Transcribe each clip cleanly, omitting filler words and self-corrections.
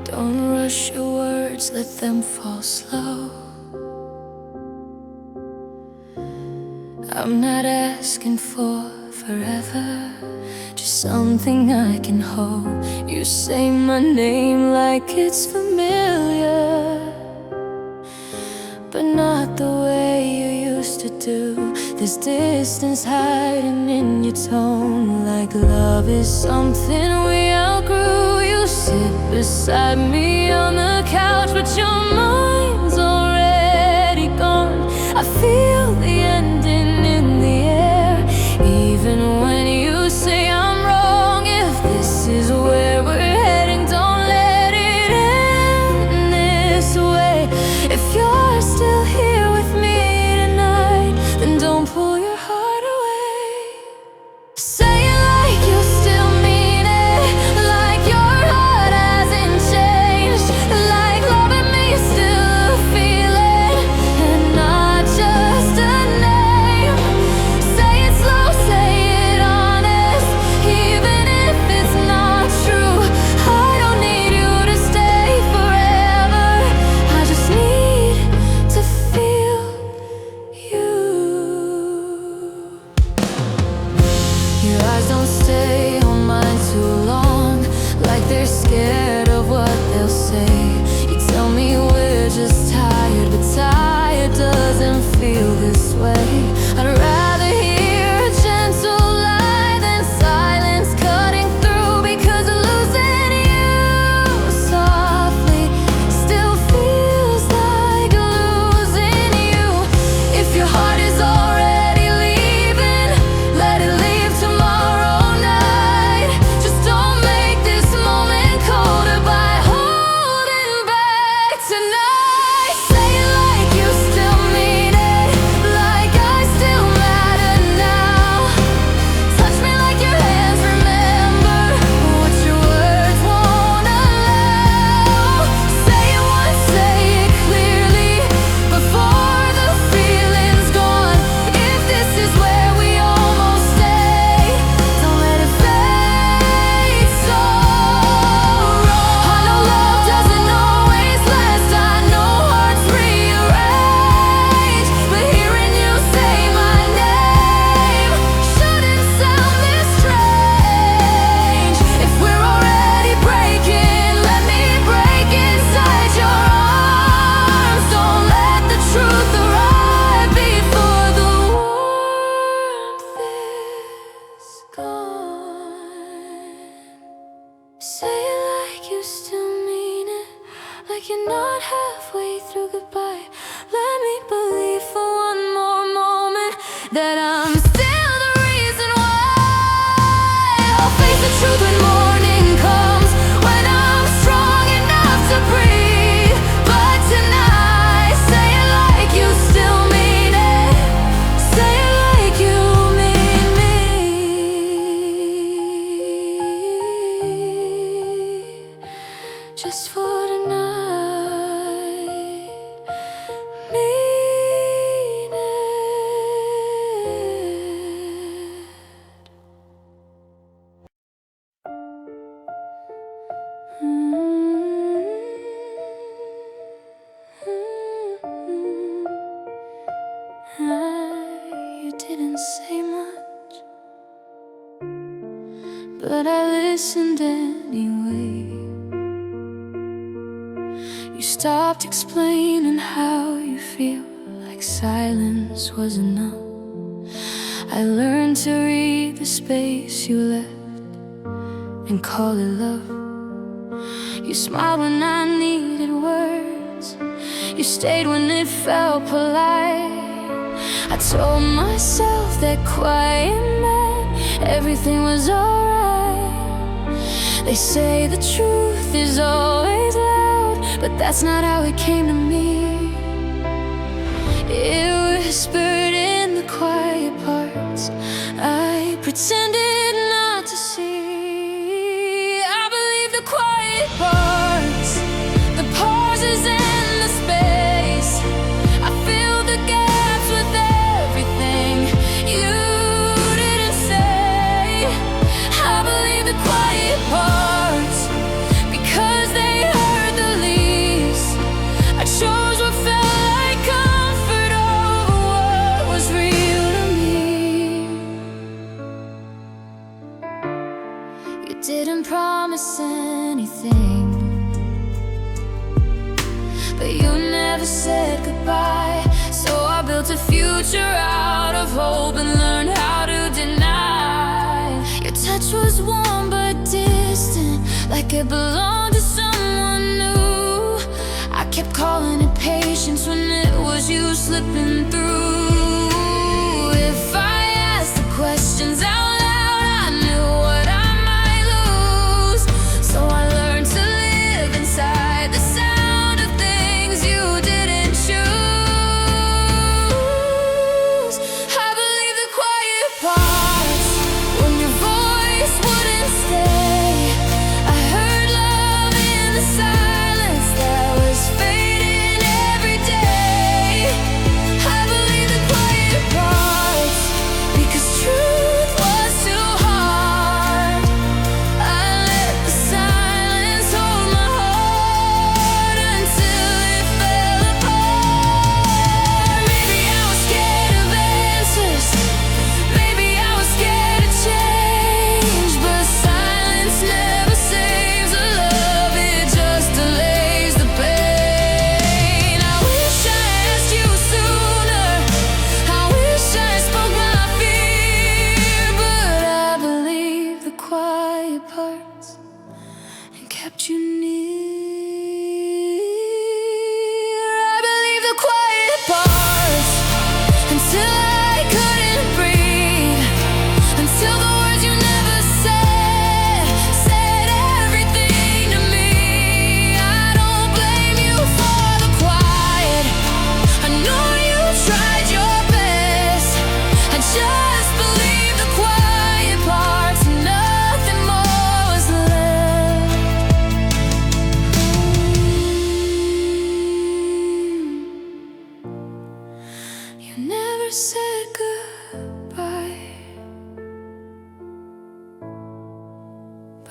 Don't rush your words, let them fall slow. I'm not asking for forever, just something I can hold. You say my name like it's familiar, but not the way you used to do. There's distance hiding in your tone, like love is something we outgrew. You sit beside me on the couch, but your mind's already gone. I feel the ending in the air, even when you say I'm wrong. If this is where we're heading, don't let it end this way. If you're still here with me tonight, then don't pull your heart away. Say it like you still mean it, like your heart hasn't changed, like loving me is still a feeling and not just a name. Say it slow, say it honest, even if it's not true. I don't need you to stay forever, I just need to feel you. Your eyes don't stay on mine too long, like they're scared of what they'll say. You tell me we're just tired, but tired doesn't feel this way. I'd rather hear a gentle lie than silence cutting through, because losing you softly still feels like losing you. If your heart is already leaving, let it leave tomorrow night. Just don't make this moment colder by holding back tonight. Say it like you still mean it, like I still matter now. Touch me like your hands remember what your words won't allow. Say it once, say it clearly, before the feeling's gone. If this is where we almost stay, don't let it fade so wrong. I know love doesn't always last, I know hearts rearrange, but hearing you say my name shouldn't sound this strange. If we're already breaking, let me break inside your arms. Don't let the truth arrive before the warmth is gone. Say it like you still mean it, like you're not halfway through goodbye. Let me believe for one more moment that I'm still the reason why. I'll face the truth when morning comes, when I'm strong enough to breathe. But tonight, say it like you still mean it, say it like you mean me. Just for tonight, mean it. You didn't say much, but I listened anyway. You stopped explaining how you feel, like silence was enough. I learned to read the space you left and call it love. You smiled when I needed words, you stayed when it felt polite. I told myself that quiet meant everything was alright. They say the truth is always loud, but that's not how it came to me. It whispered in the quiet parts I pretended not to see. I believe the quiet parts, the pauses and the space. I fill the gaps with every but you never said goodbye. So I built a future out of hope and learned how to deny. Your touch was warm but distant, like it belonged to someone new. I kept calling it patience when it was you slipping through. If I asked the questions out loud, I knew what I might lose. So I learned to live inside the sound of things you didn't choose. I believe the quiet parts when your voice wouldn't stay. I heard love in the silence that was fading every day. I believe the quiet parts because truth was too hard. I let the silence hold my heart until it fell apart. Maybe I was scared of answers, maybe I was scared of change, but silence never saves a love, it just delays the pain. I wish I asked you sooner, I wish I spoke my fear, but I believe the quiet parts and kept you near. I believe the quiet parts until I couldn't breathe, until the words you never said said everything to me. I don't blame you for the quiet, I know you tried your best. I just believe the quiet parts and nothing more was left. You never said goodbye,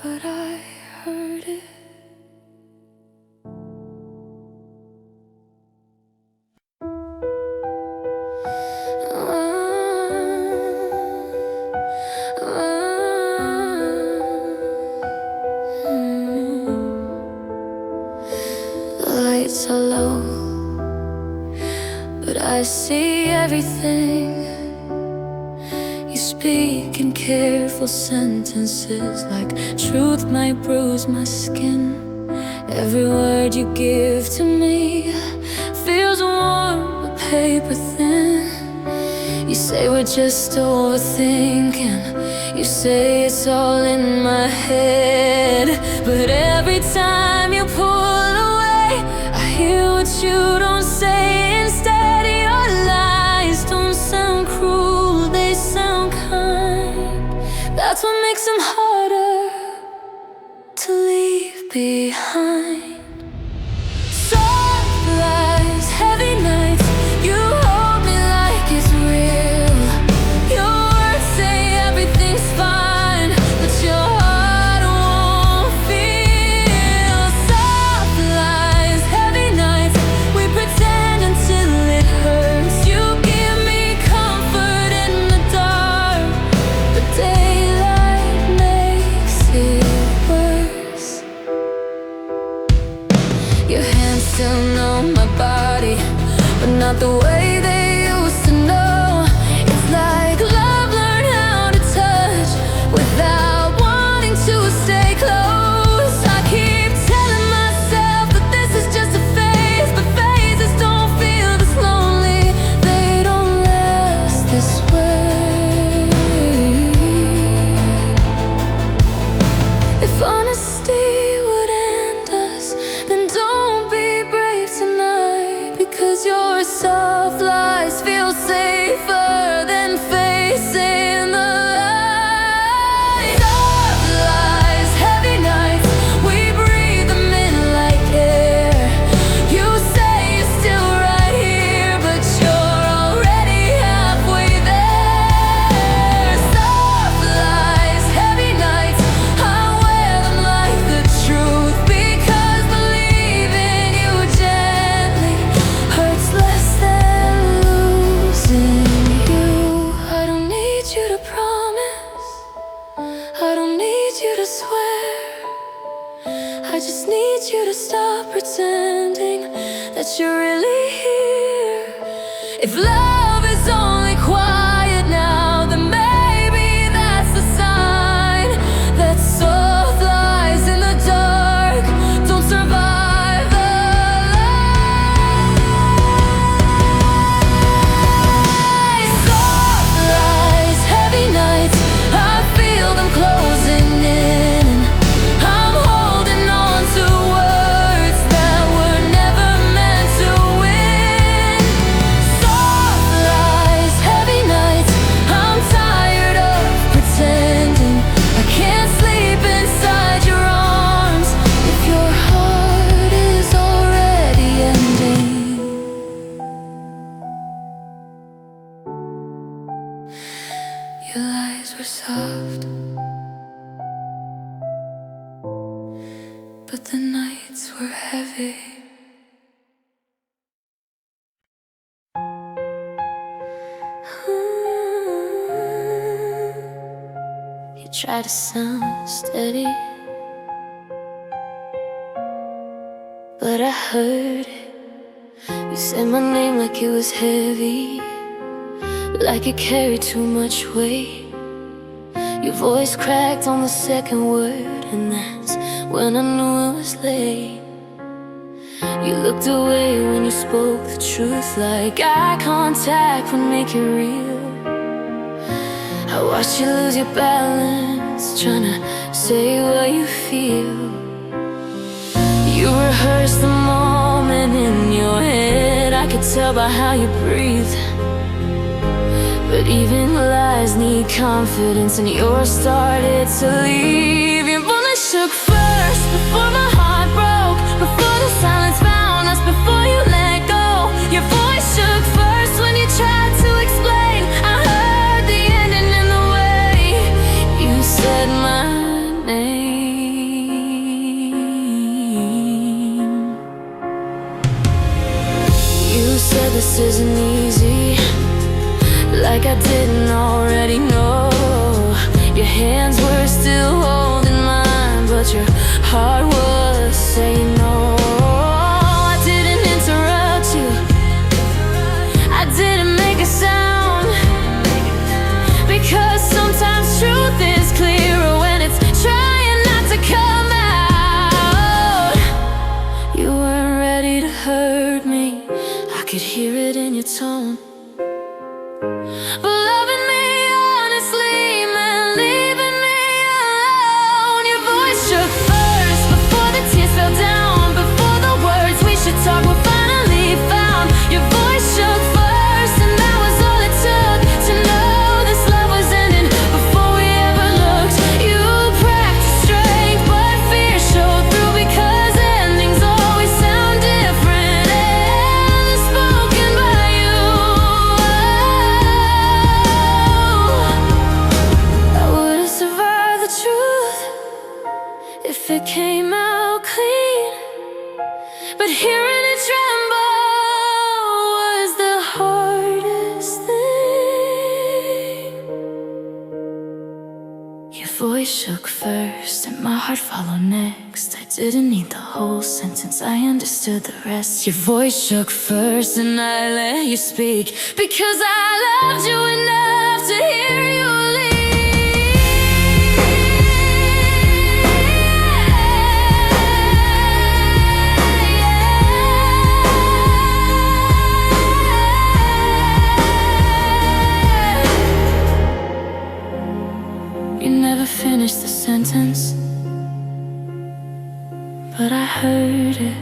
but I heard it. The lights are low, but I see everything. You speak in careful sentences, like truth might bruise my skin. Every word you give to me feels warm but paper thin. You say we're just overthinking, you say it's all in my head, but every time you pull away, I hear what you don't say instead. Your lies don't sound cruel, they sound kind. That's what makes them harder to leave behind. Soft lies, heavy nights, you hold me like it's real. Your words say everything's fine, but your heart won't feel. Soft lies, heavy nights, we pretend until it hurts. You give me comfort in the dark, but daylight makes it worse. Your hands still know my body, but not the way they used to know. It's like love learned how to touch without wanting to stay close. I keep telling myself that this is just a phase, but phases don't feel this lonely, they don't last this way. If honesty would end us, then don't be brave tonight, because you're soft that you're really here. If love is only quiet now, then maybe that's the sign that soft lies in the dark don't survive the light. Soft lies, heavy nights, I feel them closing in. I'm holding on to words that were never meant to win. Soft lies, heavy nights, I'm tired of pretending. I can't sleep inside your arms if your heart is already ending. Your lies were soft, but the nights were heavy. You try to sound steady, but I heard it. You said my name like it was heavy, like it carried too much weight. Your voice cracked on the second word, and that's when I knew it was late. You looked away when you spoke the truth, like eye contact would make it real. I watched you lose your balance, trying to say what you feel. You rehearsed the moment in your head, I could tell by how you breathed. But even lies need confidence, and yours started to leave. Your bullet shook first, before my heart broke, before the silence found us, before you let go. Your voice shook first when you tried to explain. I heard the ending in the way you said my name. You said this isn't easy, like I didn't already know. Your hands were still holding mine, but your heart was saying no. I didn't interrupt you, I didn't make a sound, because sometimes truth is clearer when it's trying not to come out. You weren't ready to hurt me, I could hear it in your tone. But loving me honestly meant leaving me alone. Your voice shook first, before the tears fell down, before the words we should talk were finally found. Your voice shook first, and that was all it took to know this love was ending before we ever looked. You practiced strength, but fear showed through, because endings always sound different and they're spoken by you. If it came out clean, but hearing it tremble was the hardest thing. Your voice shook first, and my heart followed next. I didn't need the whole sentence, I understood the rest. Your voice shook first, and I let you speak, because I loved you enough to hear you leave. Finish the sentence, but I heard it.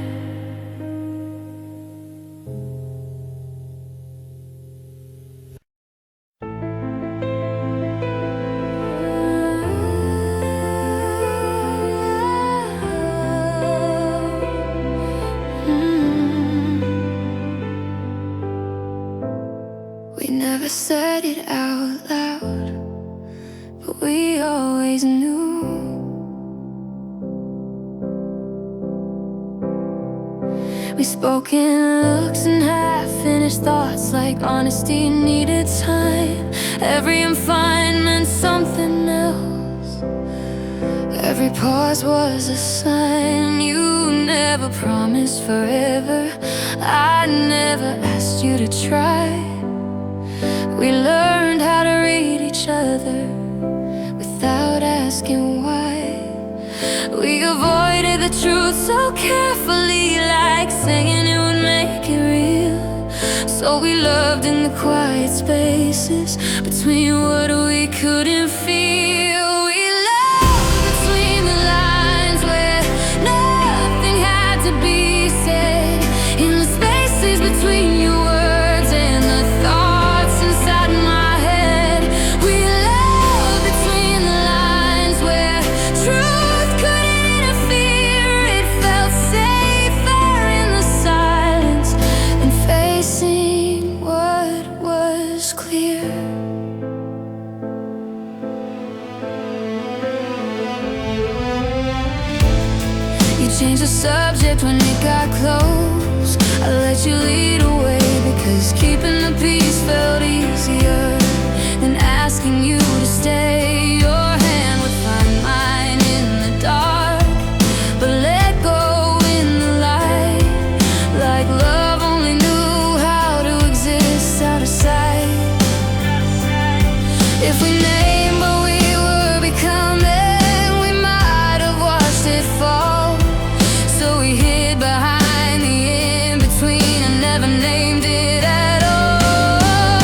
We never said it out loud, but we always knew. We spoke in looks and half-finished thoughts, like honesty needed time. Every I'm fine meant something else. Every pause was a sign. You never promised forever. I never asked you to try. We learned how to read each other without asking why. We avoided the truth so carefully, like saying it would make it real. So we loved in the quiet spaces between what we couldn't feel. We loved between the lines where nothing had to be said, in the spaces between your words and the thoughts inside my head. We loved between the lines where truth couldn't interfere. It felt safer in the silence than facing what was clear. You changed the subject when it got close. I let you lead away because keeping the peace felt easier than asking you to stay. Your hand would find mine in the dark, but let go in the light, like love only knew how to exist out of sight. If we named what we were becoming, we might have watched it fall. So we hid behind the in-between and never named it at all.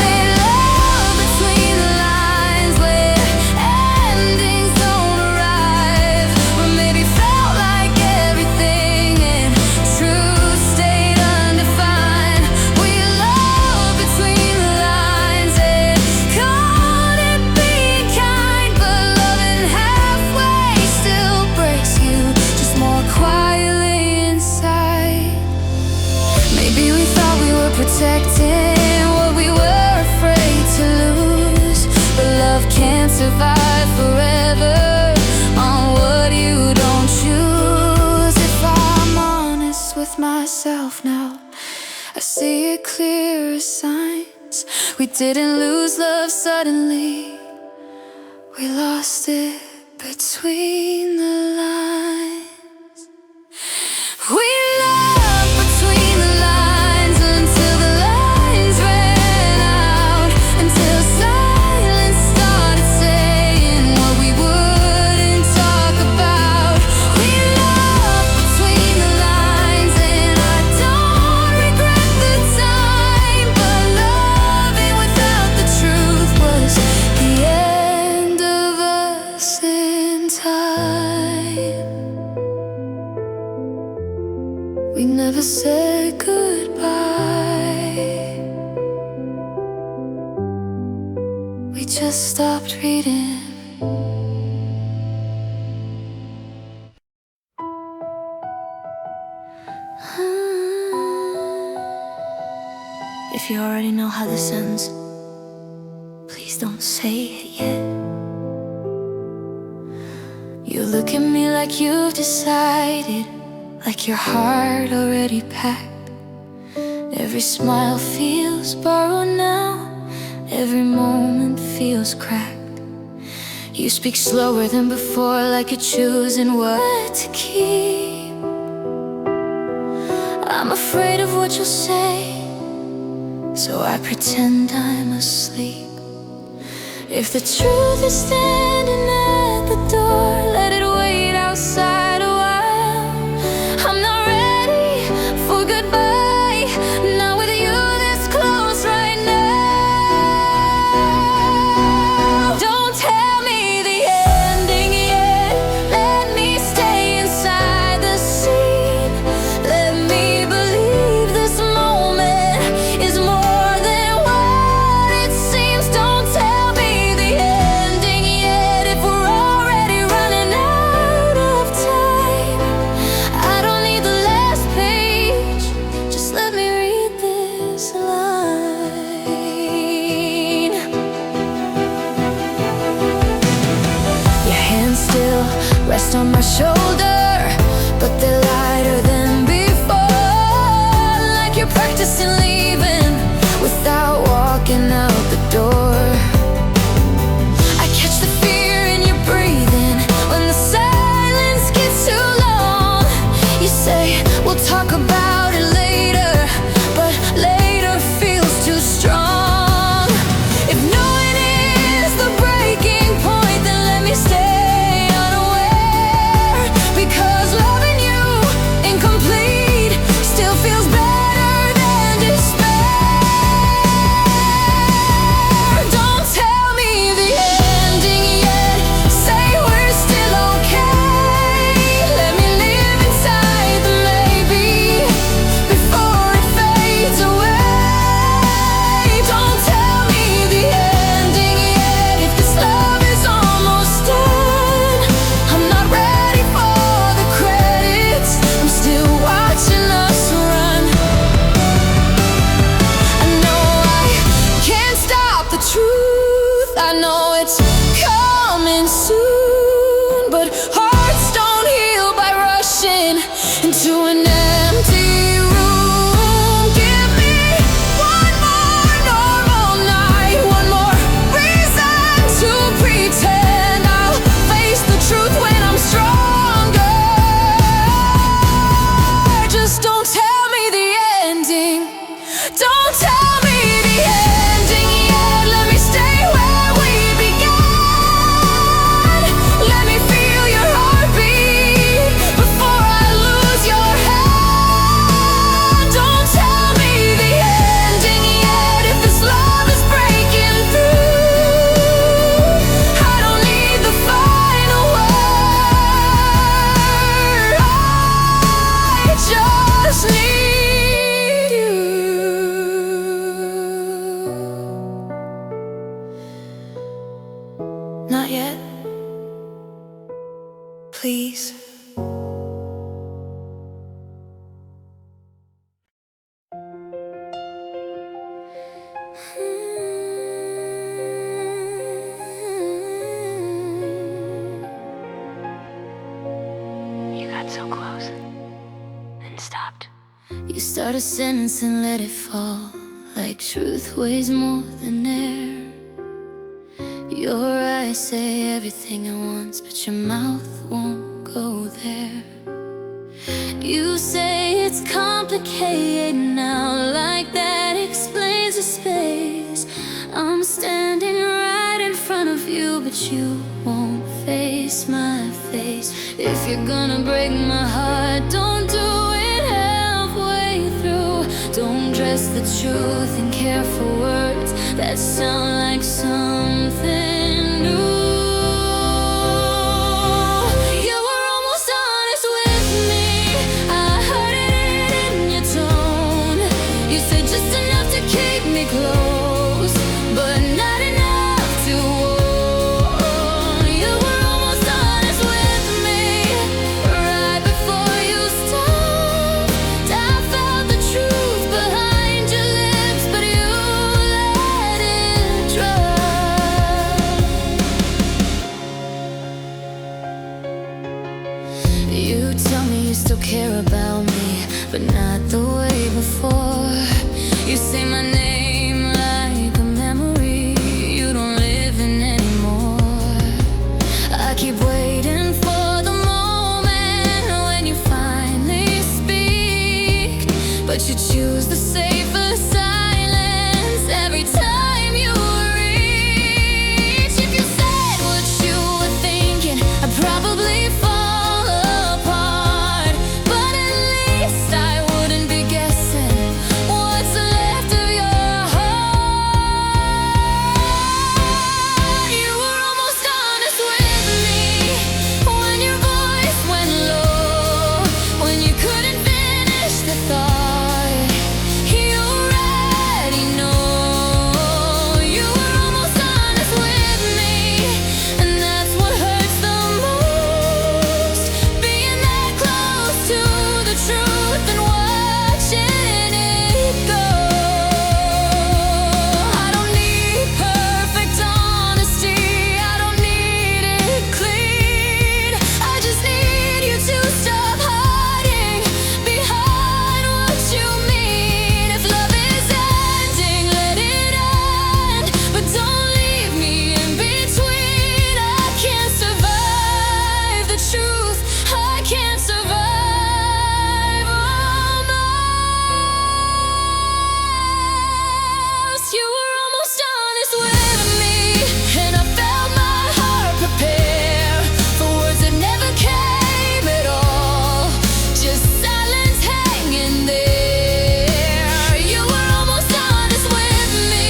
We love between the lines where endings don't arrive, or maybe felt like everything and truth stayed undefined. We love between the lines and called it being kind, but loving halfway still breaks you, just more quietly inside. Maybe we thought we were protecting what we were afraid to lose, but love can't survive forever on what you don't choose. If I'm honest with myself now, I see it clear as signs. We didn't lose love suddenly, we lost it between the lines. We loved between the lines until the lines ran out, until silence started saying what we wouldn't talk about. We loved between the lines, and I don't regret the time, but loving without the truth was the end of us in time. We never said goodbye. We just stopped reading. If you already know how this ends, please don't say it yet. You look at me like you've decided, like your heart already packed. Every smile feels borrowed now, every moment feels cracked. You speak slower than before, like you're choosing what to keep. I'm afraid of what you'll say, so I pretend I'm asleep. If the truth is standing at the door, let it wait outside a while. I'm not ready for goodbye, not with you this close right now. Don't tell me the ending yet, let me stay inside the scene. Let me believe this moment is more than what it seems. Don't tell me the ending yet if we're already running out of time. I don't need the last page, You start a sentence and let it fall, like truth weighs more than air. Your eyes say everything at once, but your mouth won't go there. You say it's complicated now, like that explains the space. I'm standing right in front of you, but you won't face my face. If you're gonna break my heart, don't do it halfway through. Don't dress the truth in careful words that sound like something new. Close, but not enough to hold. You were almost honest with me right before you stopped. I felt the truth behind your lips, but you let it drop. You tell me you still care about me, but not the way before. You say my name like a memory you don't live in anymore. I keep waiting for the moment when you finally speak, but you choose the safer silence every time you reach. If you said what you were thinking, I'd probably fall apart, but at least I wouldn't be guessing what's left of your heart. You were almost honest with me when your voice went low, when you couldn't finish the thought. You already know. You were almost honest with me, and that's what hurts the most. Being that close to the truth and watching it go. I don't need perfect honesty, I don't need it clean. I just need you to stop hiding behind what you mean. If love is ending, let it end, but don't leave me in between. I can't survive the truth, I can't survive all else. You were almost honest with me, and I felt my heart prepare for words that never came at all, just silence hanging there. You were almost honest with me,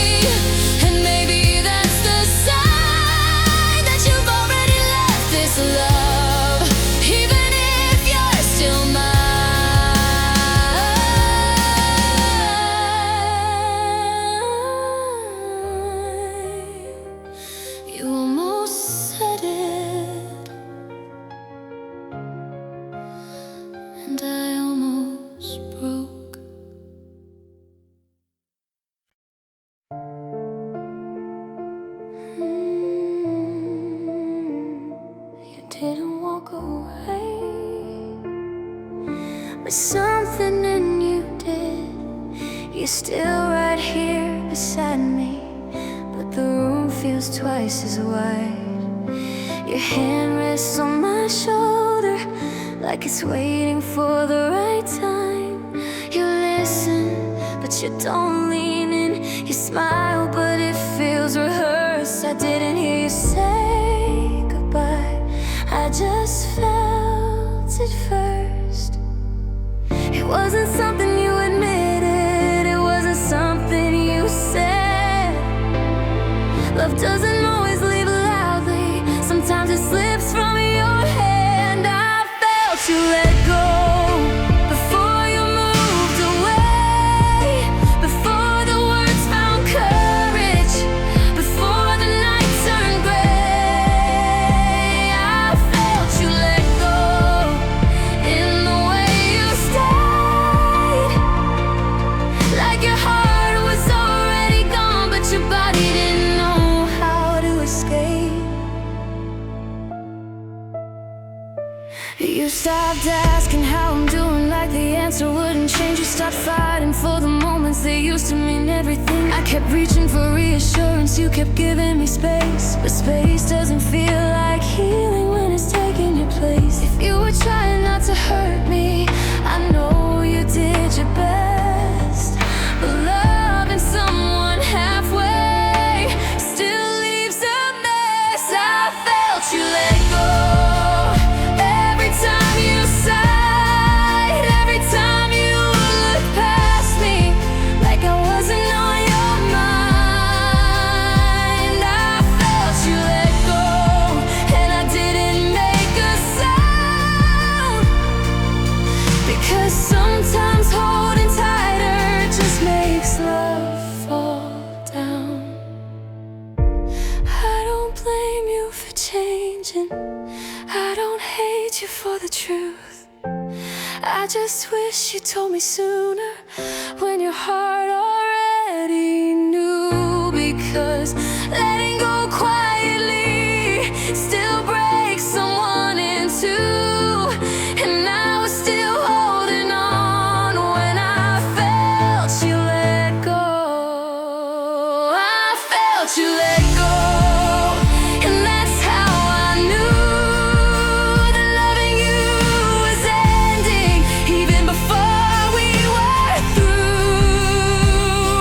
and maybe that's the sign that you've already left this love, even if you're still mine. You almost said it, and I almost broke. You didn't walk away, but something in you did. You're still right here beside me, but the room feels twice as wide. Your hand rests on my shoulder, like it's waiting for the right time. You listen, but you don't lean in. You smile, but it feels rehearsed. I didn't hear you say goodbye, I just felt it first. It wasn't something you admitted, it wasn't something you said. Love doesn't always leave loudly, sometimes it slips from your hand. I felt you let go before you moved away, before the words found courage, before the night turned gray. I felt you let go in the way you stayed, like your heart was already gone, but your body didn't know how to escape. You stopped asking how I'm doing, like the answer wouldn't change. You stopped fighting for the moments that used to mean everything. I kept reaching for reassurance, you kept giving me space. But space doesn't feel like healing when it's taking your place. If you were trying not to hurt me, I know you did your best. But loving someone halfway still leaves a mess. I felt you let go every time you sighed, every time you looked past me like I wasn't on your mind. I felt you let go and I didn't make a sound, because sometimes holding tighter just makes love fall down. I don't blame you for changing, I don't hate you for the truth. I just wish you told me sooner, when your heart already knew. Because letting go quietly still breaks someone in two. And I was still holding on when I felt you let go. I felt you let go, and that's how I knew that loving you was ending, even before we were through.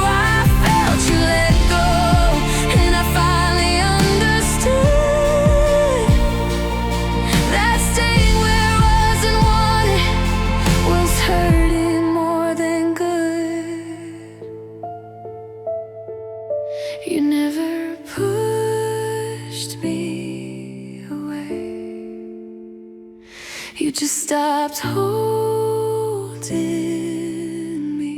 I felt you let go, and I finally understood that staying where I wasn't wanted was hurting more than good. You never pushed me away, you just stopped holding me.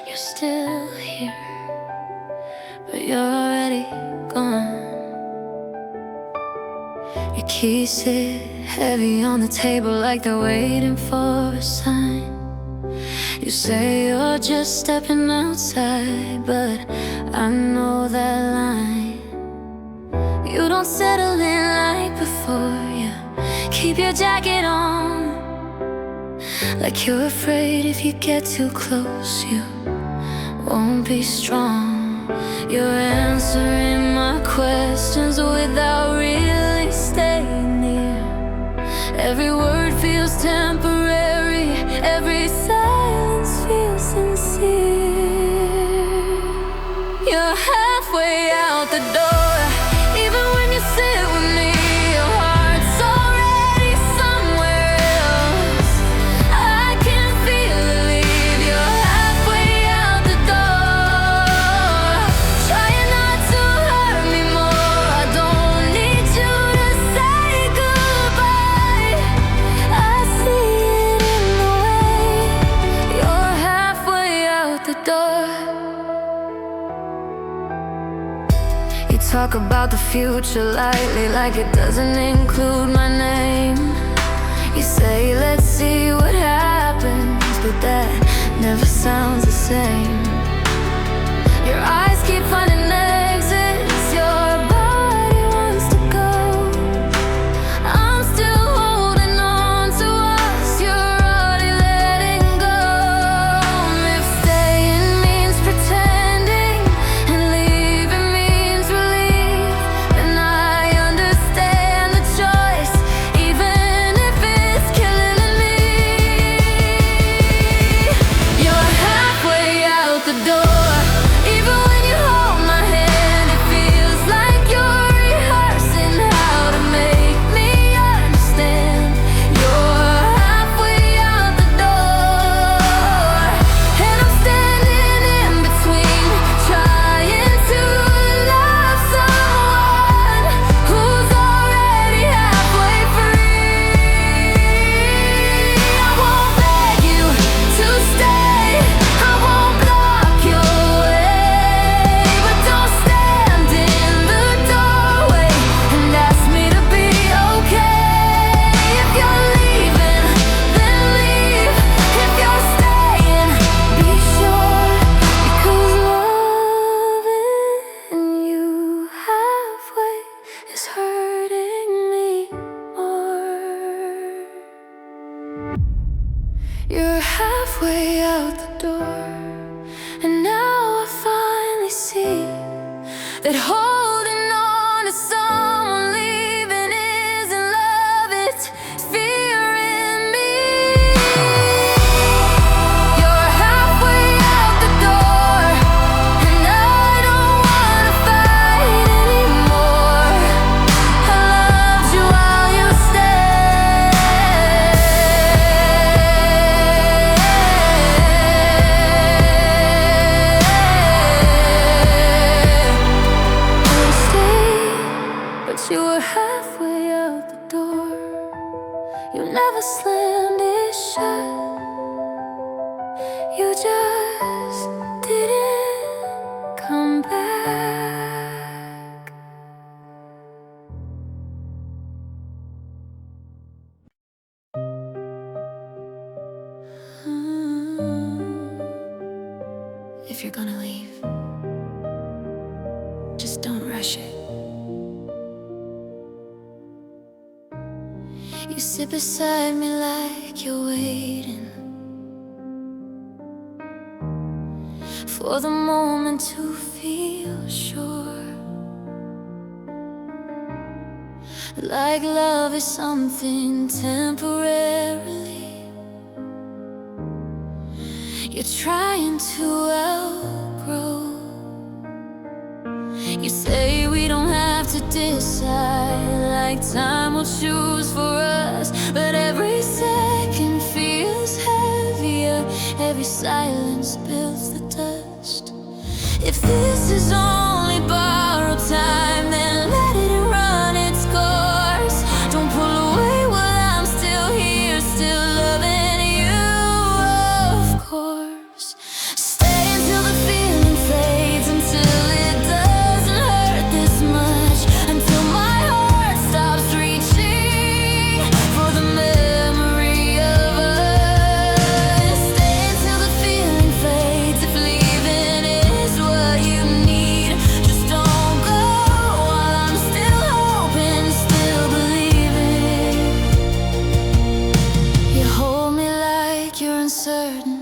You're still here, but you're already gone. Your keys sit heavy on the table like they're waiting for a sign. You say you're just stepping outside, but I know that line. You don't settle in like before, you keep your jacket on, like you're afraid if you get too close you won't be strong. You're answering my questions without really staying near. Every word feels temporary, every silence feels sincere. You're halfway out the door, even when you sit with me. Your heart's already somewhere else, I can feel it leave. You're halfway out the door, trying not to hurt me more. I don't need you to say goodbye, I see it in the way you're halfway out the door. You talk about the future lightly, like it doesn't include my name. You say let's see what happens, but that never sounds the same. Your eyes keep finding exits, your body wants to go. I'm still holding on to us, you're already letting go. If staying means pretending and leaving means relief, then I understand the choice, even if it's killing me. You're halfway out the door, even when you hold my you were halfway out the door. You never slammed it shut. You just didn't come back. If you're gonna leave, just don't rush it. You sit beside me like you're waiting for the moment to feel sure, like love is something temporarily you're trying to outgrow. You say we don't have to decide, like time will choose for us. But every second feels heavier, every silence builds the dust. If this is only borrowed time, then let it run its course. Don't pull away while I'm still here, still loving you, of course. Stay until the feeling fades, until it doesn't hurt this much, until my heart stops reaching for the memory of us. Stay until the feeling fades, if leaving is what you need. Just don't go while I'm still hoping, still believing. You hold me like you're uncertain,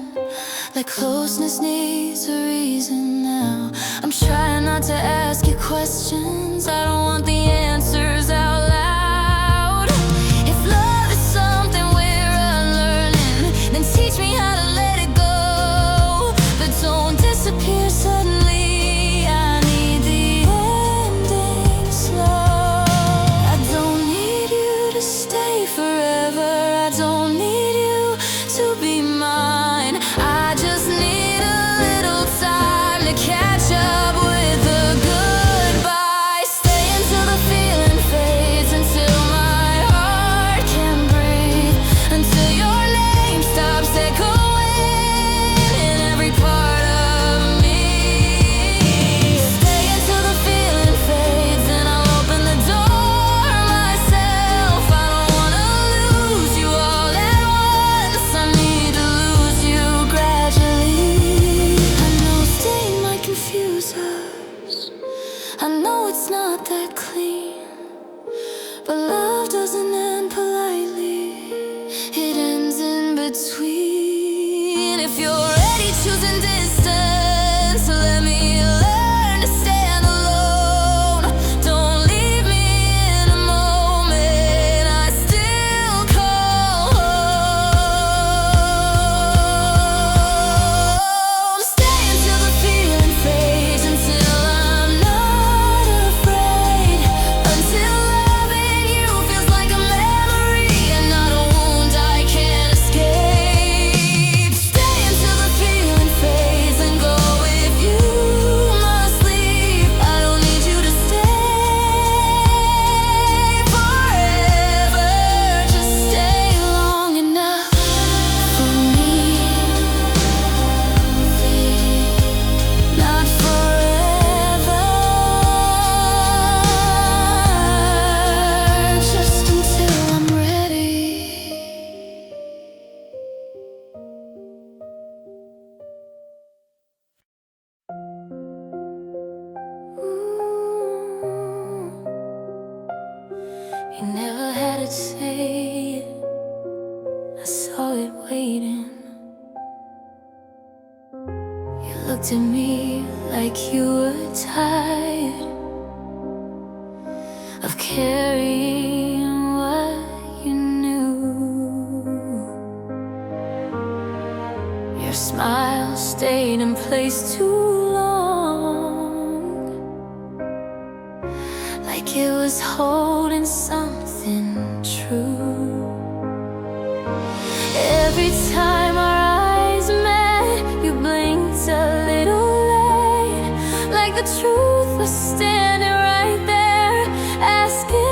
like closeness needs a reason now. I'm trying not to ask you questions, I don't want the answers out loud. If love is something we're unlearning, then teach me how to let it go. But don't disappear suddenly, I need the ending slow. I don't need you to stay forever, I don't need you to be mine. I just need a little time to catch up with the goodbye. Stay until the feeling fades, until my heart can breathe, until your name stops echoing in every part of me. Stay until the feeling fades, and I'll open the door myself. I don't wanna lose you all at once, I need to lose you gradually. I know staying might confuse us, I know it's not that clean, but love doesn't end politely, it ends in between. If you're ready choosing distance, let me learn to stand alone. Don't leave me in a moment I still call home. Stay until the feeling fades, until I'm not afraid, until loving you feels like a memory and not a wound I can't escape. Stay until the feeling fades, and go if you must leave. I don't need you to stay forever, just stay long enough for me. Not forever, just until I'm ready. You never had to say it, I saw it waiting. You looked at me like you were tired of carrying what you knew. Your smile stayed in place too long, like it was holding something true. Every time our eyes met, you blinked a little late, like the truth was standing right there, asking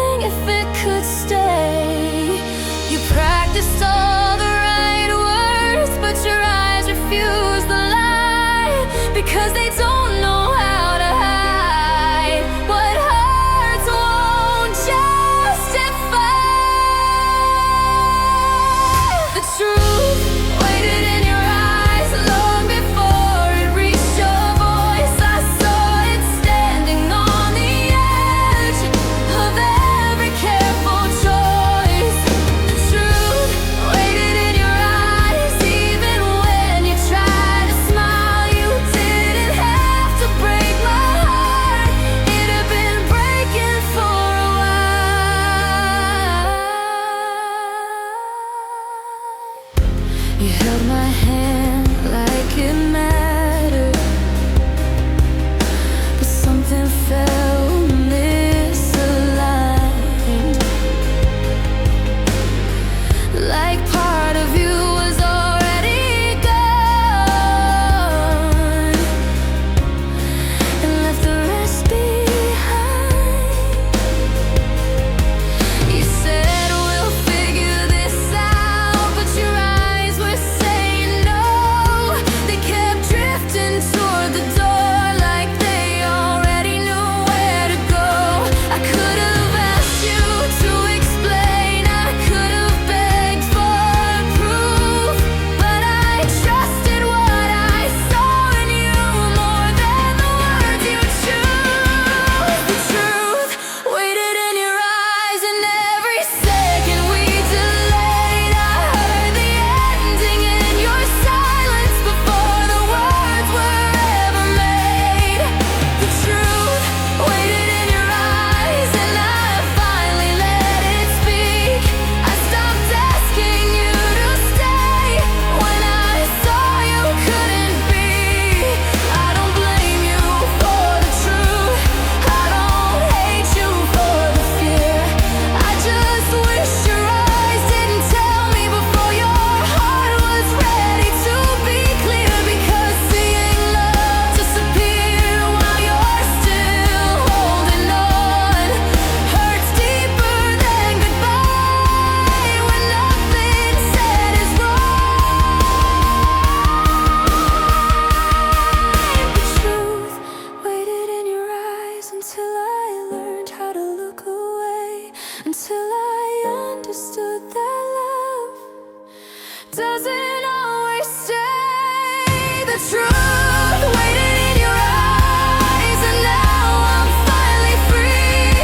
doesn't always say the truth. Waiting in your eyes, and now I'm finally free.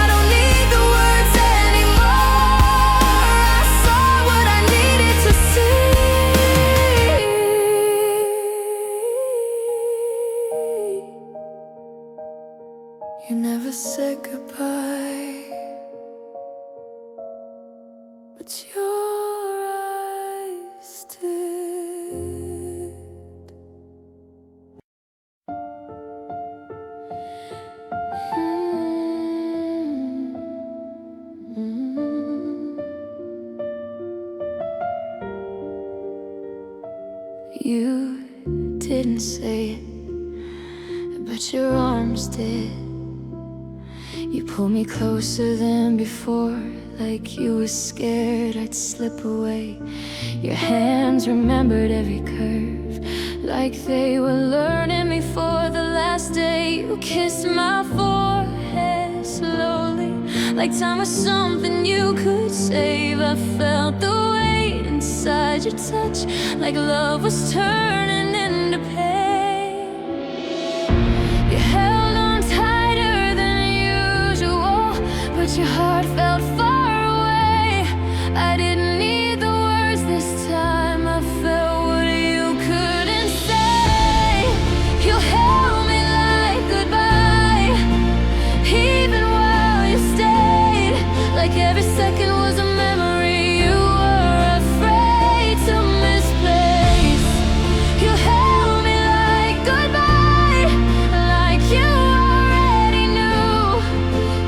I don't need the words anymore. I saw what I needed to see. You never said goodbye, but your eyes did. You didn't say it, but your arms did. You pulled me closer than before, like you were scared I'd slip away. Your hands remembered every curve, like they were learning me for the last day. You kissed my forehead slowly, like time was something you could save. I felt the weight inside your touch, like love was turning into pain. You held on tighter than usual, but your heart felt far away. I didn't need the words this time, I felt what you couldn't say. You held me like goodbye, even while you stayed, like every second was a memory you were afraid to misplace. You held me like goodbye, like you already knew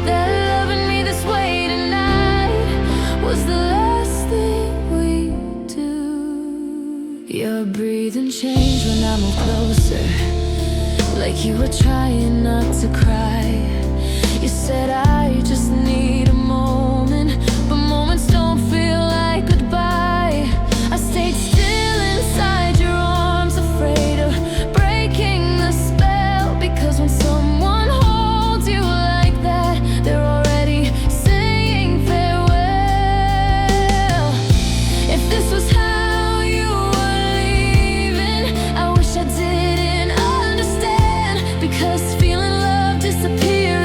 that loving me this way tonight was the last thing we'd do. Your breathing changed when I moved closer, like you were trying not to cry. You said I just need a moment, but moments don't feel like goodbye. I stayed still inside your arms, afraid of breaking the spell, because when someone holds you like that, they're already saying farewell. If this was how you were leaving, I wish I didn't understand, because feeling love disappear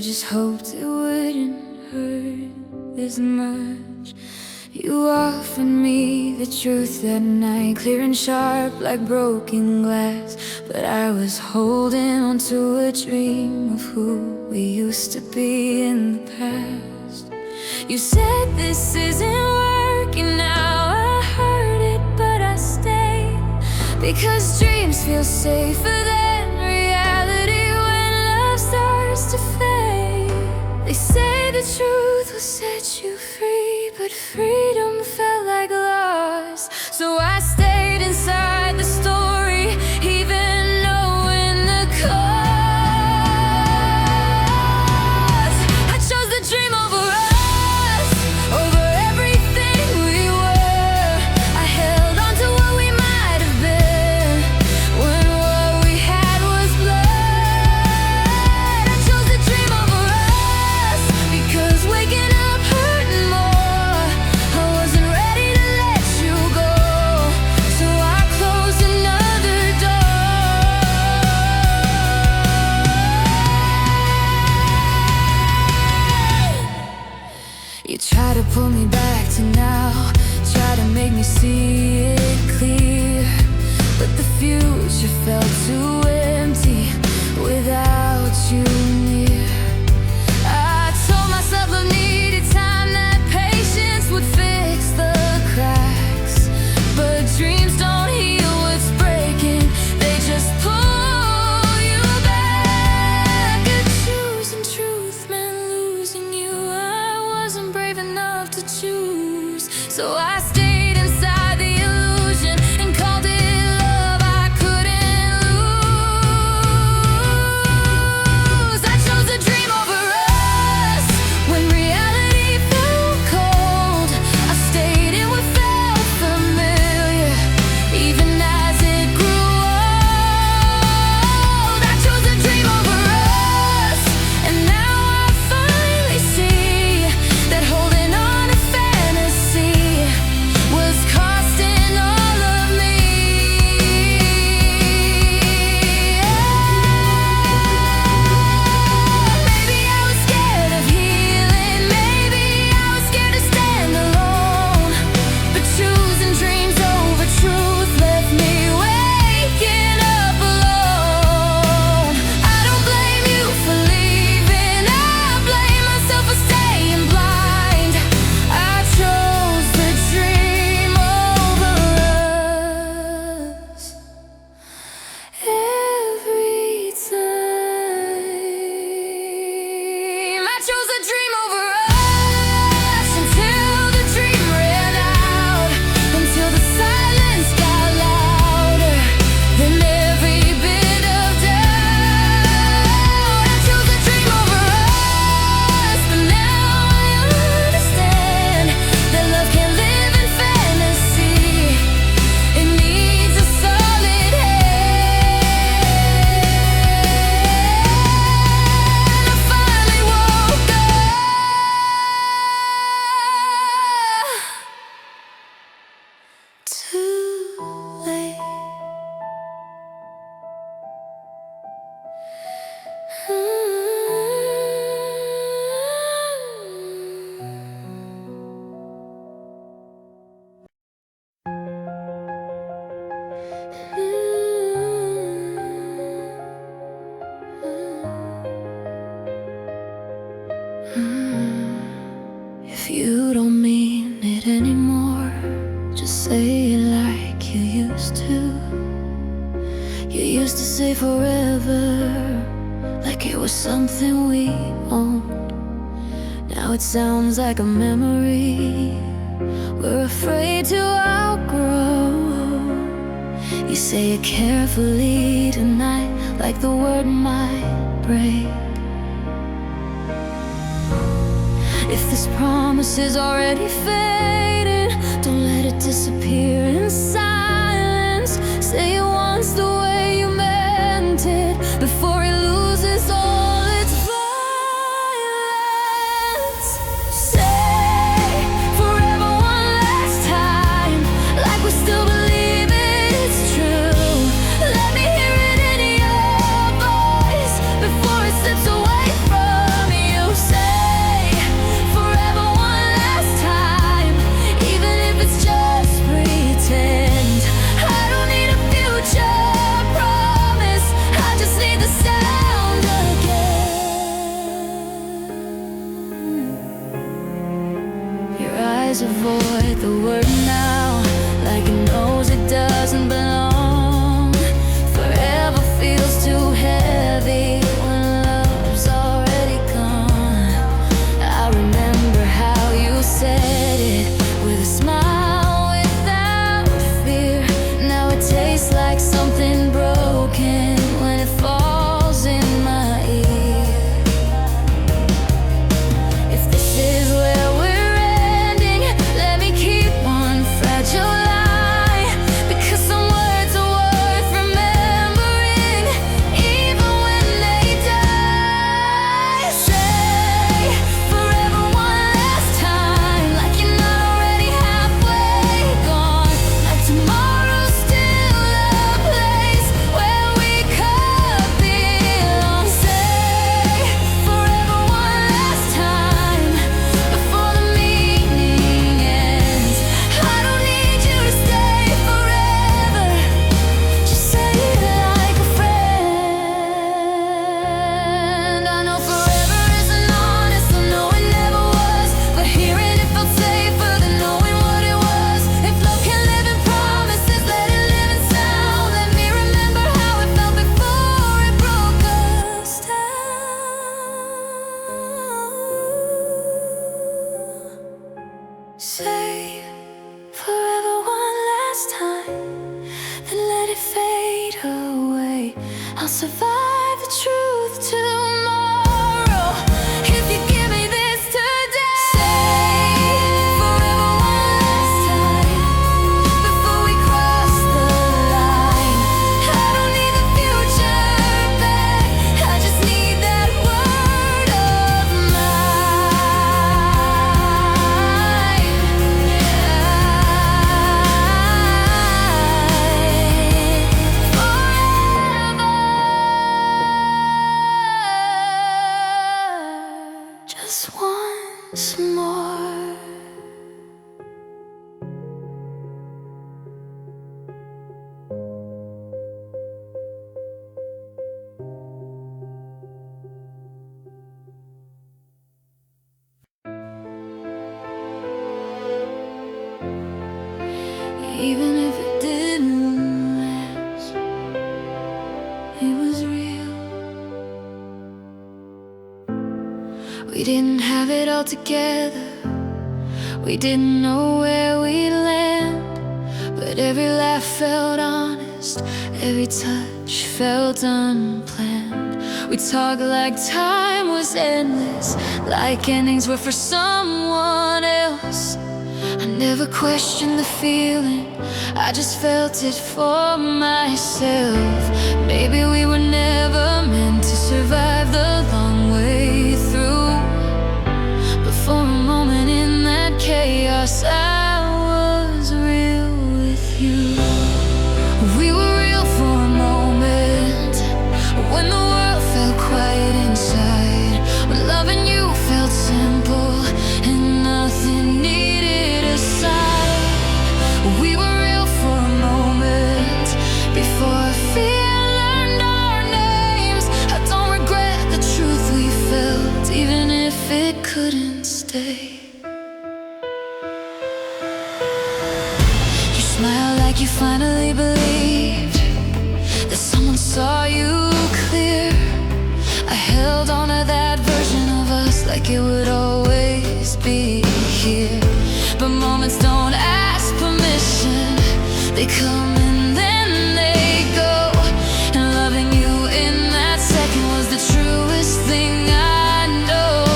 I just hoped it wouldn't hurt this much. You offered me the truth that night, clear and sharp like broken glass. But I was holding on to a dream of who we used to be in the past. You said this isn't working now, I heard it but I stayed, because dreams feel safer than reality when love starts to fade. They say the truth will set you free, but freedom felt like loss. So I stayed inside the story, even knowing the cost. I chose the dream over us, over everything we were. I held on to what we might have been, when what we had was blood. I chose the dream over us, because waking up hurting more. I wasn't ready to let you go, so I closed another door. You try to pull me back to now, try to make me see it clear, but the future felt too empty without you near. I told myself love needed time, that patience would fix the cracks. But dreams don't heal what's breaking, they just pull you back. Choosing truth meant losing you. I wasn't brave enough to choose, so I stayed inside the illusion and called it love I couldn't lose. I chose a dream over us when reality felt cold. I stayed in what felt familiar, even as it grew old. I chose a dream over us, and now I finally see that holding on to fantasy was costing all of me. Maybe I was scared of healing, maybe I was scared to stand alone, but choosing dreams over truth left me waking up alone. I don't blame you for leaving, I blame myself for staying blind. I chose the dream over us every time. I chose a dream over us until the dream ran out, until the silence got louder than every bit of doubt. I chose a dream over us, but now I understand that love can't live in fantasy, it needs a solid hand. I finally woke up. Too late. If you don't mean it anymore, just say it like you used to. You used to say forever, like it was something we owned. Now it sounds like a memory we're afraid to outgrow. You say it carefully tonight, like the word might break. If this promise is already fading, don't let it disappear in silence. Say it once the way you meant it, before it loses all its violence. Say forever one last time, like we still believe it's true. Let me hear it in your voice before it slips away from you. tries to avoid the word now, like it knows it doesn't belong. Forever feels too heavy when love's already gone. I remember how you said it with a smile without fear. Now it tastes like something broken when it falls in my ear. If this is where we're ending, let me keep one fragile lie, because some words are worth remembering even when they die. Say forever one last time, like you're not already halfway gone, like tomorrow's still a place where we could belong. Say forever one last time before the meaning ends. I don't need you to stay forever, just say it like a friend. I know forever isn't honest, I know it never was, but hearing it felt safer than knowing what it was. If love can live in promises, let it live in sound. Let me remember how it felt before it broke us down. Say forever one last time, then let it fade away. I'll survive the truth tomorrow if you give me this today. Say forever one last time before we cross the line. I don't need the future back, I just need that word of mine. Forever, just once more. Even if it didn't last, it was real. We didn't have it all together, we didn't know where we'd land, but every laugh felt honest, every touch felt unplanned. We talked like time was endless, like endings were for someone else. I never questioned the feeling, I just felt it for myself. Maybe we were never meant to survive the long way through, but for a moment in that chaos I was real with you. We were real for a moment, when the world felt quiet inside, when loving you felt simple and nothing needed a sign. We were real for a moment, before fear learned our names. I don't regret the truth we felt, even if it couldn't stay. You smiled like you finally believed that someone saw you clear. I held on to that version of us like it would always be here. But moments don't ask permission, they come and then they go. And loving you in that second was the truest thing I know.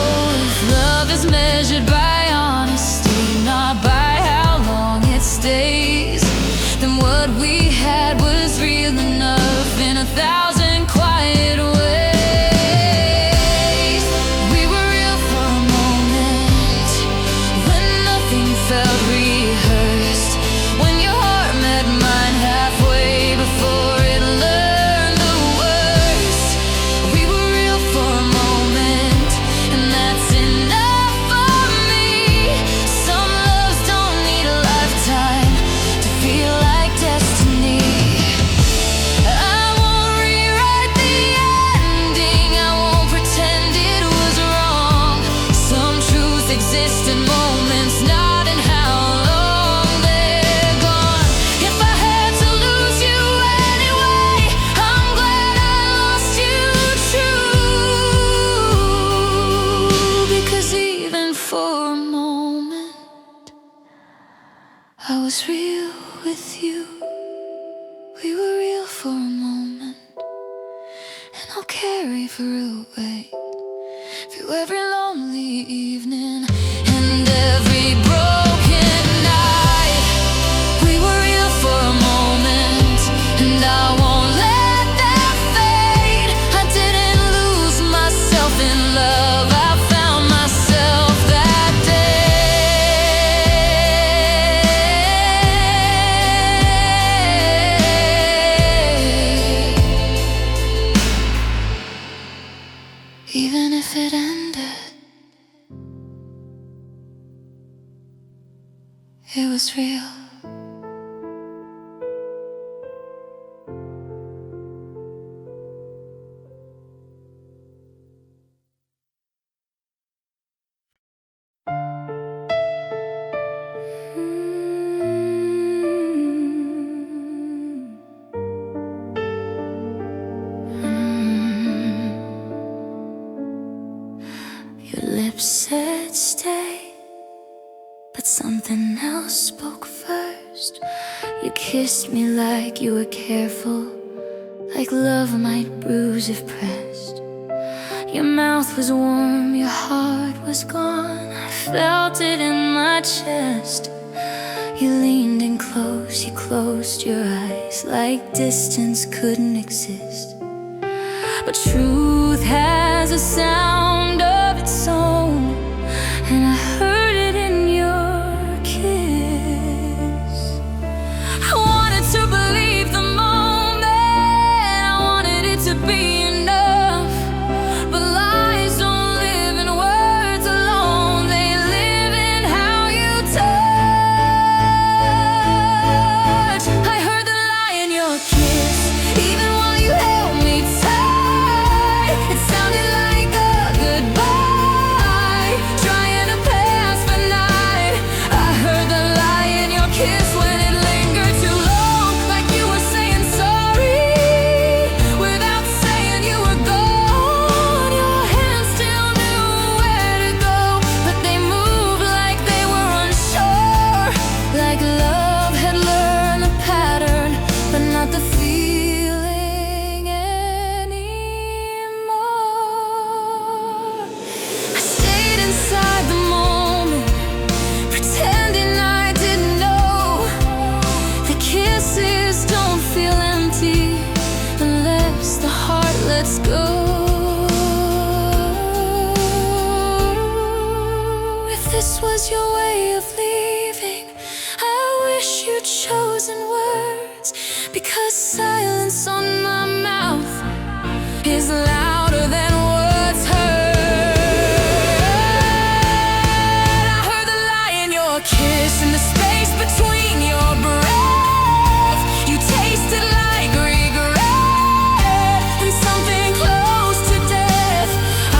If love is measured by honesty, not by how long it stays, then what we had was real enough in 1,000 quiet ways. We were real for a moment, when nothing felt rehearsed, when your heart met mine halfway before it learned the worst. We were real for a moment, and that's enough for me. Some loves don't need a lifetime to feel like destiny. I won't rewrite the ending, I won't pretend it was wrong. Some truths exist in moments, not in for a moment. I was real with you. We were real for a moment. And I'll carry for a way through every lonely evening and every broken night. We were real for a moment, and I won't let that fade. I didn't lose myself in love, I found myself that day. Even if it ended, it was real. Your lips said stay, but something else spoke first. You kissed me like you were careful, like love might bruise if pressed. Your mouth was warm, your heart was gone. I felt it in my chest. You leaned in close, you closed your eyes, like distance couldn't exist. But truth has a sound of its own, and I heard it in your kiss. I wanted to believe the moment, I wanted it to be enough. But lies don't live in words alone, they live in how you touch. I heard the lie in your kiss, even while you held me tight. It sounded like a goodbye, trying to pass the night. I heard the lie in your kiss when it lingered too long, like you were saying sorry without saying you were gone. Your hands still knew where to go, but they moved like they were unsure, like love had learned the pattern, but not the feeling anymore. I stayed inside the moment, pretending I didn't know. The kisses don't feel empty unless the heart lets go. If this was your way of leaving, I wish you'd chosen words, because silence on my mouth is louder than words heard. I heard the lie in your kiss, in the space between your breath. You tasted like regret and something close to death.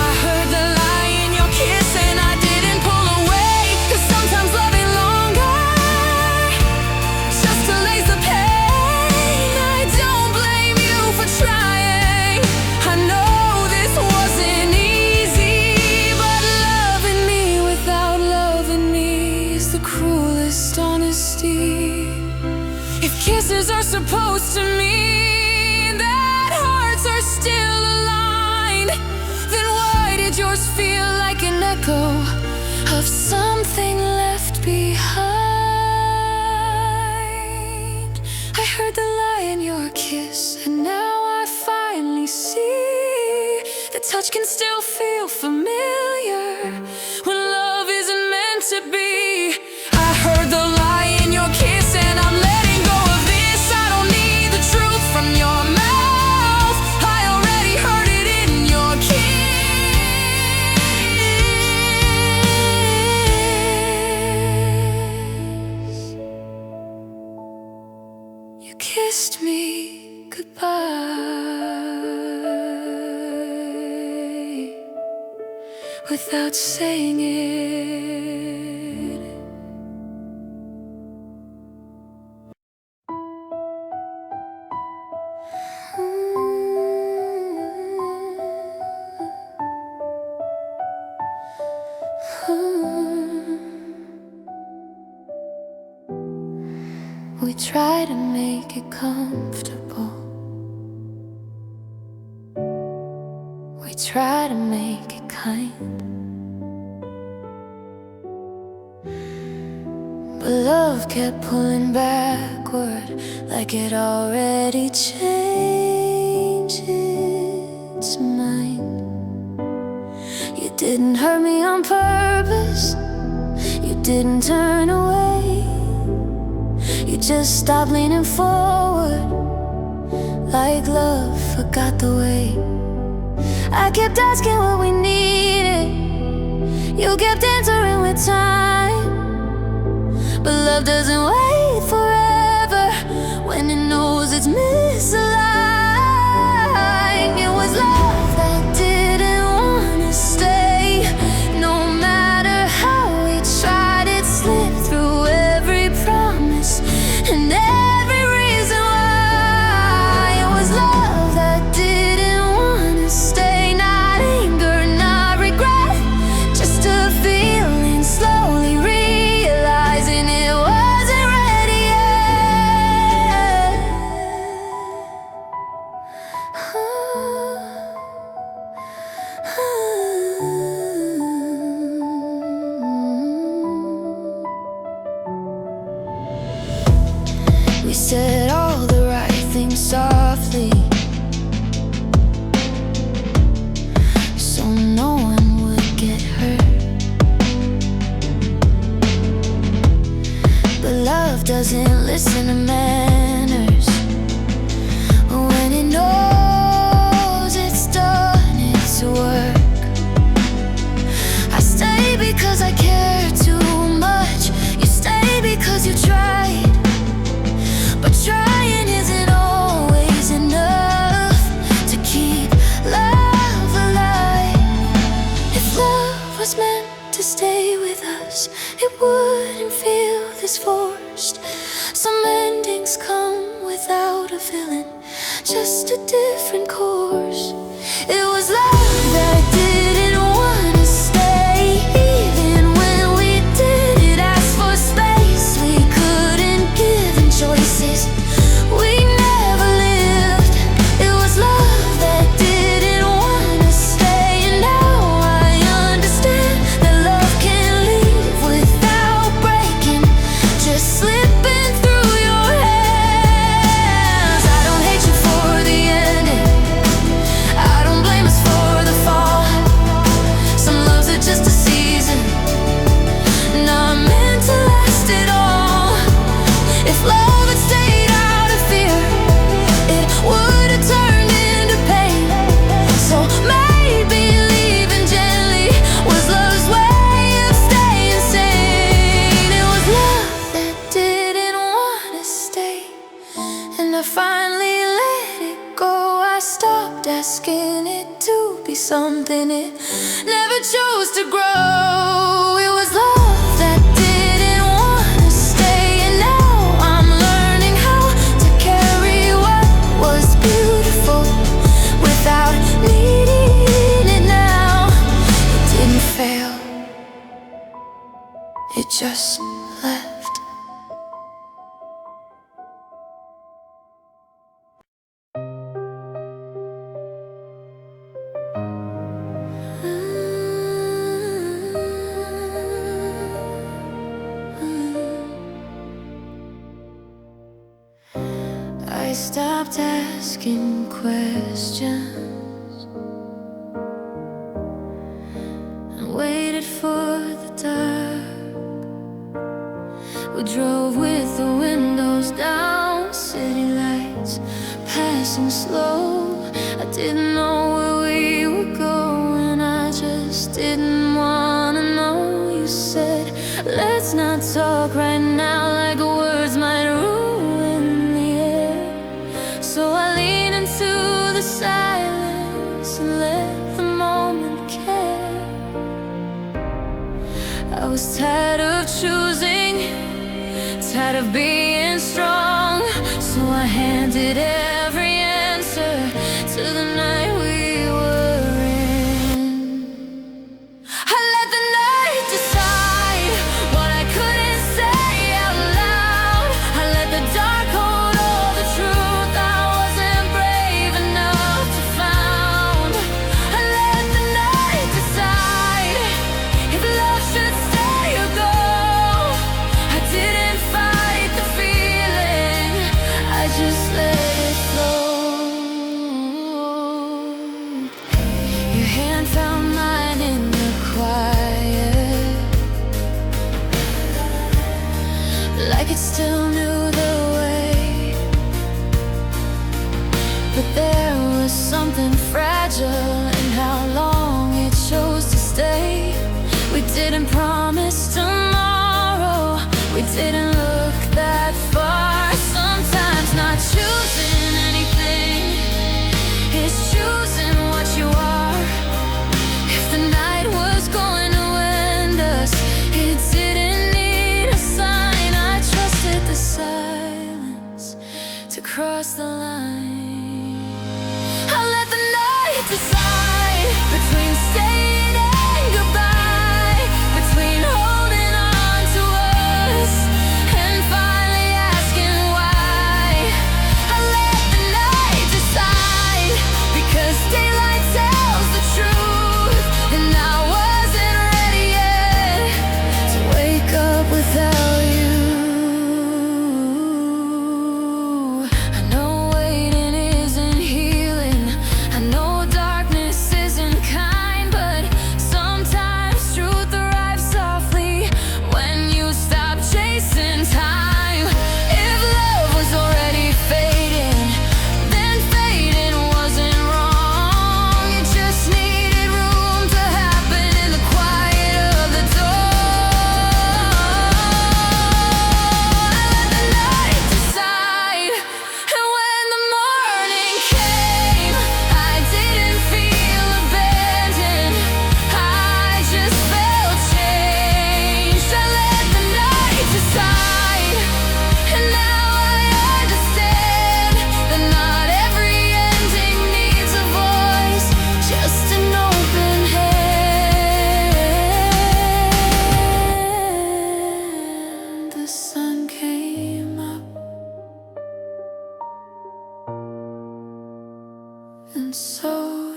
I heard the lie in your kiss, and I didn't pull away, 'cause sometimes loving longer just delays the pain. I don't blame you for trying, I know this wasn't easy, but loving me without loving me is the cruelest honesty. If kisses are supposed to mean that hearts are still aligned, then why did yours feel like an echo of something left behind? I heard the lie in your kiss, and now I finally see that touch can still feel familiar when love isn't meant to be. I heard the lie in your kiss, and I'm letting go of this. I don't need the truth from your mouth, I already heard it in your kiss. You kissed me goodbye without saying it. Ooh. We try to make it comfortable. We try to make it kind. But love kept pulling backward, like it already changed its mind. You didn't hurt me on purpose. You didn't turn away. You just stopped leaning forward, like love forgot the way. I kept asking what we needed. You kept answering with time. But love doesn't wait forever when it knows it's misaligned. It was love that didn't wanna stay. No matter how we tried, it slipped through every promise and every reason why. It was love that didn't wanna stay. Not anger, not regret, just a feeling slowly realizing it wasn't ready yet. We said all the right things softly, so no one would get hurt. But love doesn't listen to manners when it knows it's done its work. I stay because I care too much. You stay because you tried. But trying isn't always enough to keep love alive. If love was meant to stay with us, it wouldn't feel this forced. Some endings come without a villain, just a different course. It was love that didn't wanna stay. Even when we did ask for space, we couldn't give them choices we never lived. It was love that didn't wanna stay. And now I understand that love can leave without breaking, just slipping through your hands. I don't hate you for the ending. I don't blame us for the fall. Some loves are just a season, not meant to last at all. If love had stayed out of fear, it would have turned into pain. So maybe leaving gently was love's way of staying sane. It was love that didn't wanna stay, and I finally let it go. I stopped asking it to be something it never chose to grow. It was love that didn't wanna stay, and now I'm learning how to carry what was beautiful without needing it now. It didn't fail, it just left. I stopped asking questions and waited for the dark. We drove with the windows down, city lights passing slow. I didn't know where we were going, I just didn't wanna know. You said, let's not talk right now, like words might ruin the air. So I leaned into the silence and let the moment care. I was tired of choosing, tired of being strong, so I handed every answer to the night we were in. I let the night decide what I couldn't say out loud. I let the it still knew the way. But there was something fragile in how long it chose to stay. We didn't promise tomorrow, we didn't look that far. Sometimes not choosing anything is choosing what you are. If the night was going to end us, it didn't need a sign. I trusted the silence to cross the line. I let the night decide between staying and goodbye, between holding on to us and finally asking why. I let the night decide, because daylight tells the truth, and I wasn't ready yet to wake up without you. I know waiting isn't healing, I know darkness isn't kind, but sometimes truth arrives softly when you stop chasing time. If love was already fading, then fading wasn't wrong. It just needed room to happen in the quiet of the door. I let the night decide, and when the morning came, I didn't feel abandoned, I just felt changed. I let the night decide, and now I understand that not every ending needs a voice, just an open hand. The sun came up, and so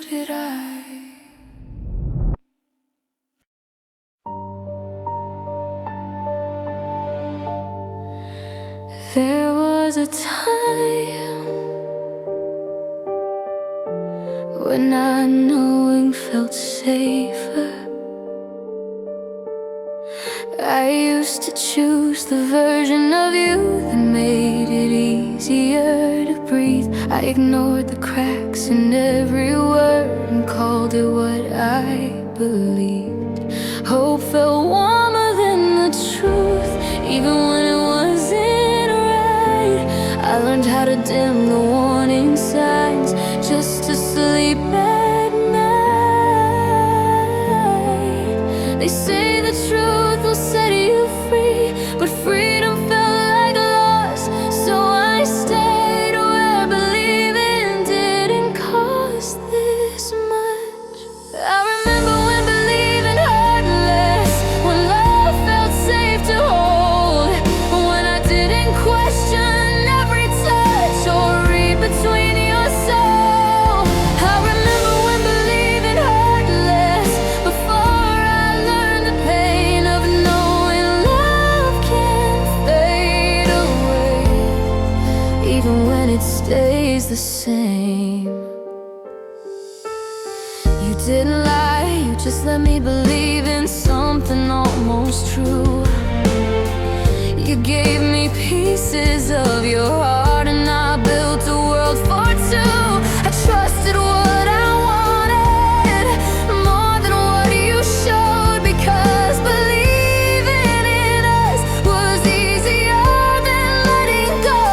did I. There was a time when not knowing felt safer. I used to choose the version of you that made it easier to breathe. I ignored the cracks in every word and called it what I believed. Hope felt warmer than the truth, even when it wasn't right. I learned how to dim the warning signs just to sleep at night. They say the truth will set you free, but freedom felt like loss, so I stayed where believing didn't cost this much. I remember when believing hurt less, when love felt safe to hold, when I didn't question every touch or read between your soul. I remember when believing hurt less, before I learned the pain of knowing love can fade away, even when it stays the same. You didn't lie, you just let me believe in something almost true. You gave me pieces of your heart, and I built a world for two. I trusted what I wanted more than what you showed, because believing in us was easier than letting go.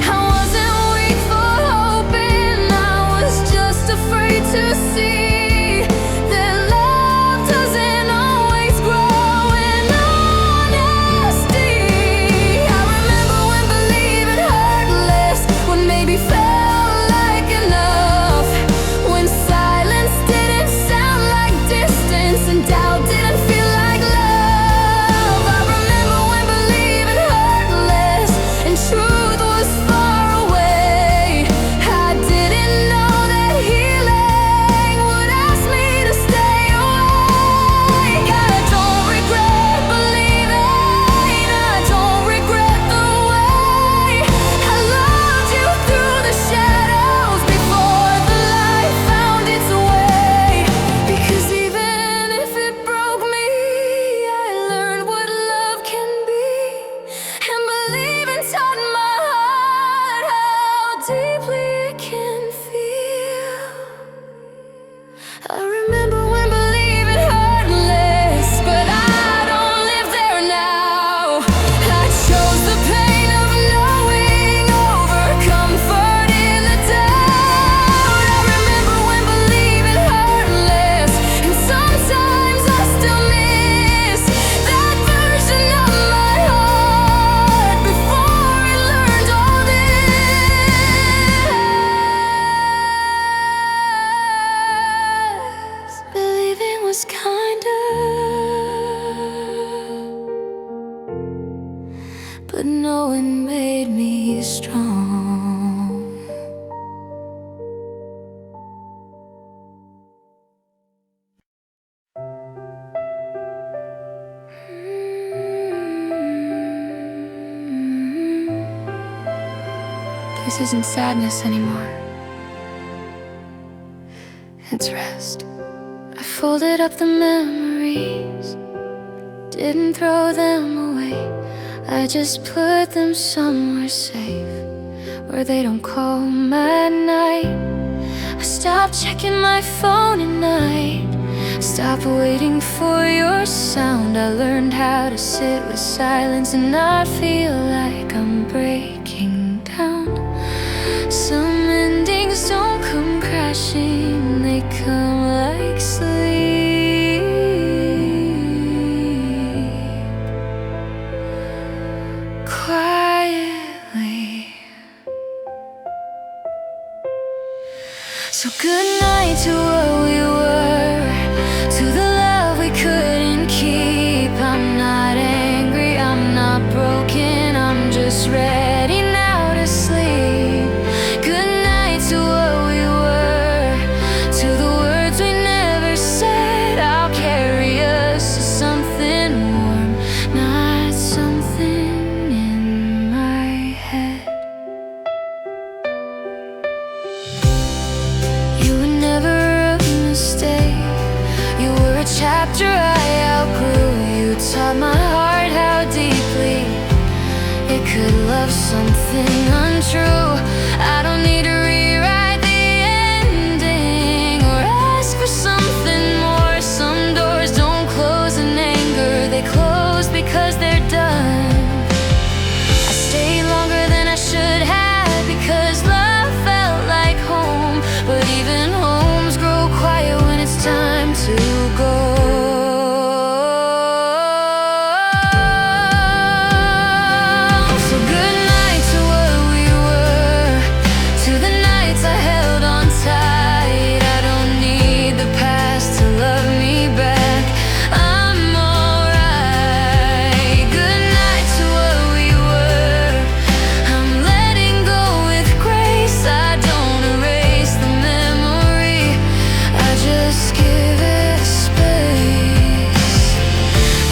I wasn't weak for hoping, I was just afraid to see that love doesn't always grow in honesty. I remember when believing but knowing made me strong. This isn't sadness anymore. It's rest. I folded up the memories, didn't throw them away. I just put them somewhere safe, where they don't call at night. I stopped checking my phone at night, stopped waiting for your sound. I learned how to sit with silence and not feel like I'm breaking down. Some endings don't come crashing, they come like sleep. Quietly. So good night to what we were, to the love we couldn't keep. I'm not angry, I'm not broken, I'm just ready now to sleep. Good night to what we were, to the words we never said. I'll carry us to something warm, not something in my head. You were never a mistake, you were a chapter I outgrew. You taught my heart how deeply it could love something untrue. I don't need to rewrite the ending or ask for something more. Some doors don't close in anger, they close because they're done. I stayed longer than I should have because love felt like home, but even homes grow quiet when it's time to go. So good night to what we were, to the nights I held on tight. I don't need the past to love me back, I'm alright. Good night to what we were, I'm letting go with grace. I don't erase the memory, I just give it space.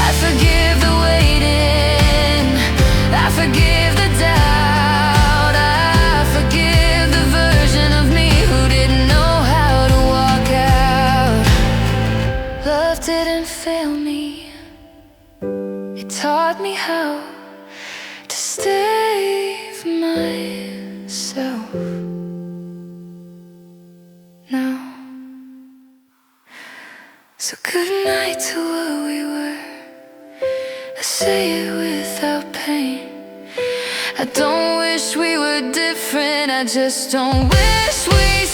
I forgive the waiting, I forgive the doubt, I forgive the version of me who didn't know how to walk out. Love didn't fail me, it taught me how to save myself now. So good night to what we were, I say it without pain. I don't wish we were different, I just don't wish we